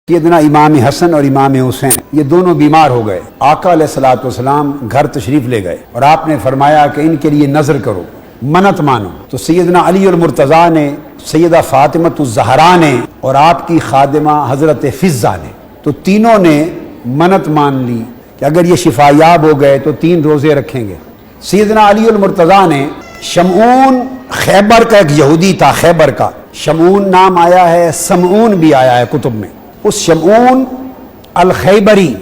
سیدنا امام حسن اور امام حسین یہ دونوں بیمار ہو گئے۔ آقا علیہ الصلوۃ والسلام گھر تشریف لے گئے اور آپ نے فرمایا کہ ان کے لیے نظر کرو، منت مانو۔ تو سیدنا علی المرتضیٰ نے، سیدہ فاطمۃ الزہرا نے اور آپ کی خادمہ حضرت فضہ نے، تو تینوں نے منت مان لی کہ اگر یہ شفا یاب ہو گئے تو 3 روزے رکھیں گے۔ سیدنا علی المرتضیٰ نے شمعون، خیبر کا ایک یہودی تھا، خیبر کا شمعون نام آیا ہے، سمعون بھی آیا ہے کتب میں۔ اس شمعون الخیبری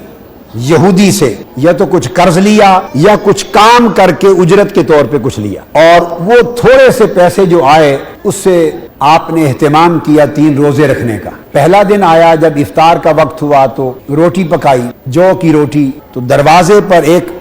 یہودی سے یا تو کچھ قرض لیا یا کچھ کام کر کے اجرت کے طور پہ کچھ لیا، اور وہ تھوڑے سے پیسے جو آئے اس سے آپ نے اہتمام کیا 3 روزے رکھنے کا۔ پہلا دن آیا جب افطار کا وقت ہوا تو روٹی پکائی، جو کی روٹی، تو دروازے پر ایک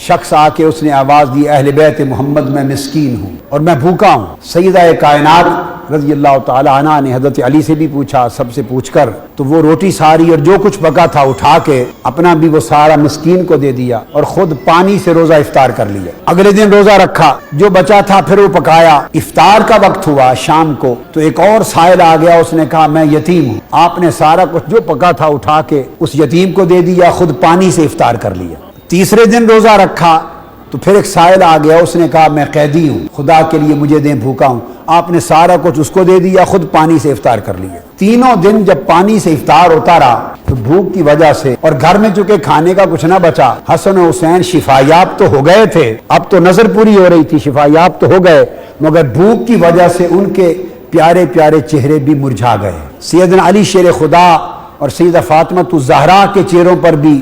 شخص آ کے اس نے آواز دی، اہل بیت محمد میں مسکین ہوں اور میں بھوکا ہوں۔ سیدہ کائنات رضی اللہ تعالی عنہ نے حضرت علی سے بھی پوچھا، سب سے پوچھ کر، تو وہ روٹی ساری اور جو کچھ پکا تھا اٹھا کے اپنا بھی وہ سارا مسکین کو دے دیا اور خود پانی سے روزہ افطار کر لیا۔ اگلے دن روزہ رکھا، جو بچا تھا پھر وہ پکایا۔ افطار کا وقت ہوا شام کو تو ایک اور سائل آ گیا، اس نے کہا میں یتیم ہوں۔ آپ نے سارا کچھ جو پکا تھا اٹھا کے اس یتیم کو دے دیا، خود پانی سے افطار کر لیا۔ تیسرے دن روزہ رکھا تو پھر ایک سائل آ گیا، اس نے کہا میں قیدی ہوں، خدا کے لیے مجھے دیں، بھوکا ہوں۔ آپ نے سارا کچھ اس کو دے دیا، خود پانی سے افطار کر لیا۔ تینوں دن جب پانی سے افطار ہوتا رہا تو بھوک کی وجہ سے، اور گھر میں چونکہ کھانے کا کچھ نہ بچا، حسن و حسین شفا یاب تو ہو گئے تھے، اب تو نظر پوری ہو رہی تھی، شفا یاب تو ہو گئے، مگر بھوک کی وجہ سے ان کے پیارے پیارے چہرے بھی مرجھا گئے۔ سیدنا علی شیر خدا اور سیدہ فاطمۃ الزہرا کے چہروں پر بھی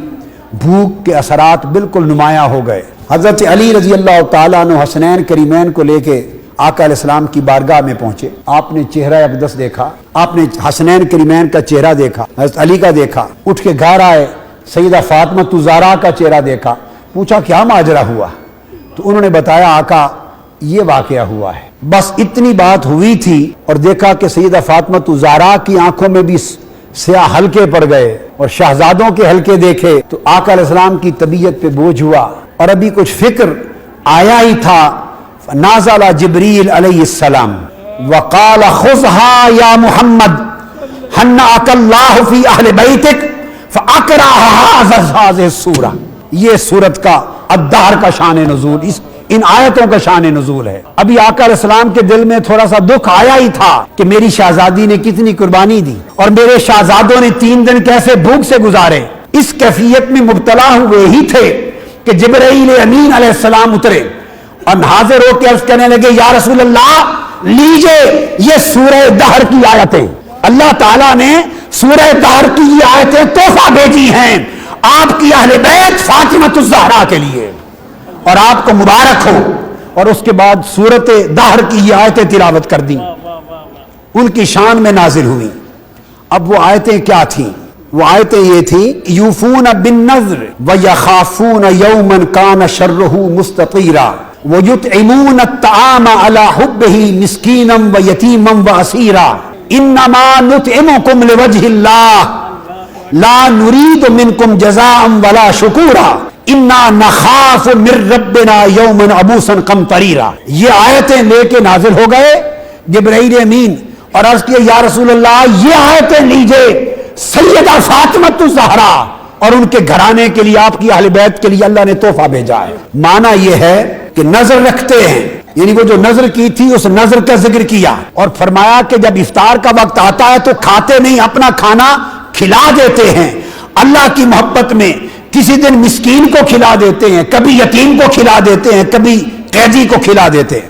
بھوک کے اثرات بالکل نمایاں ہو گئے۔ حضرت علی رضی اللہ تعالیٰ عنہ حسنین کریمین کو لے کے آقا علیہ السلام کی بارگاہ میں پہنچے۔ آپ نے چہرہ اقدس دیکھا، آپ نے حسنین کریمین کا چہرہ دیکھا، حضرت علی کا دیکھا، اٹھ کے گھر آئے، سیدہ فاطمۃ الزہرا کا چہرہ دیکھا، پوچھا کیا ماجرا ہوا؟ تو انہوں نے بتایا آقا یہ واقعہ ہوا ہے۔ بس اتنی بات ہوئی تھی اور دیکھا کہ سیدہ فاطمۃ الزہرا کی آنکھوں میں بھی سیاہ حلقے پڑ گئے اور شہزادوں کے حلقے دیکھے تو آقا علیہ السلام کی طبیعت پہ بوجھ ہوا، اور ابھی کچھ فکر آیا ہی تھا۔ نازل جبریل علیہ السلام وقال خذها یا محمد حناک اللہ فی اہل بیتک فاقرأ هذه السورہ۔ یہ سورت کا الدہر کا شان نزول، ان آیتوں کا شان نزول ہے۔ ابھی آقا علیہ السلام کے دل میں تھوڑا سا دکھ آیا ہی تھا کہ میری شہزادی نے کتنی قربانی دی اور میرے شہزادوں نے 3 دن کیسے بھوک سے گزارے۔ اس کیفیت میں مبتلا ہوئے ہی تھے کہ جبرائیل امین علیہ السلام اترے اور حاضر ہو کے عرض کرنے لگے، یا رسول اللہ لیجئے یہ سورہ دہر کی آیتیں، اللہ تعالیٰ نے سورہ دہر کی یہ آیتیں تحفہ بھیجی ہیں آپ کی اہل بیت فاطمۃ الزہرا کے لیے، اور آپ کو مبارک ہو۔ اور اس کے بعد سورۃ دہر کی یہ آیتیں تلاوت کر دیں، ان کی شان میں نازل ہوئی۔ اب وہ آیتیں کیا تھیں؟ وہ آیتیں یہ تھیں، یوفون بالنذر ویخافون یوما کان شرہ مستطیرا ویطعمون الطعام علی حبہ مسکینا ویتیما واسیرا انما نطعمکم لوجہ اللہ لا نرید منکم جزاء ولا شکورا انا نخاف من ربنا یوما عبوسا قمطریرا۔ یہ آیتیں لے کے نازل ہو گئے جبرائیل امین اور عرض کیا، یا رسول اللہ یہ آیتیں لیجئے سیدہ فاطمۃ الزہرا اور ان کے گھرانے کے لیے، آپ کی اہل بیت کے لیے اللہ نے تحفہ بھیجا ہے۔ معنی یہ ہے کہ نظر رکھتے ہیں، یعنی وہ جو نظر کی تھی اس نظر کا ذکر کیا اور فرمایا کہ جب افطار کا وقت آتا ہے تو کھاتے نہیں، اپنا کھانا کھلا دیتے ہیں۔ اللہ کی محبت میں کسی دن مسکین کو کھلا دیتے ہیں، کبھی یتیم کو کھلا دیتے ہیں، کبھی قیدی کو کھلا دیتے ہیں۔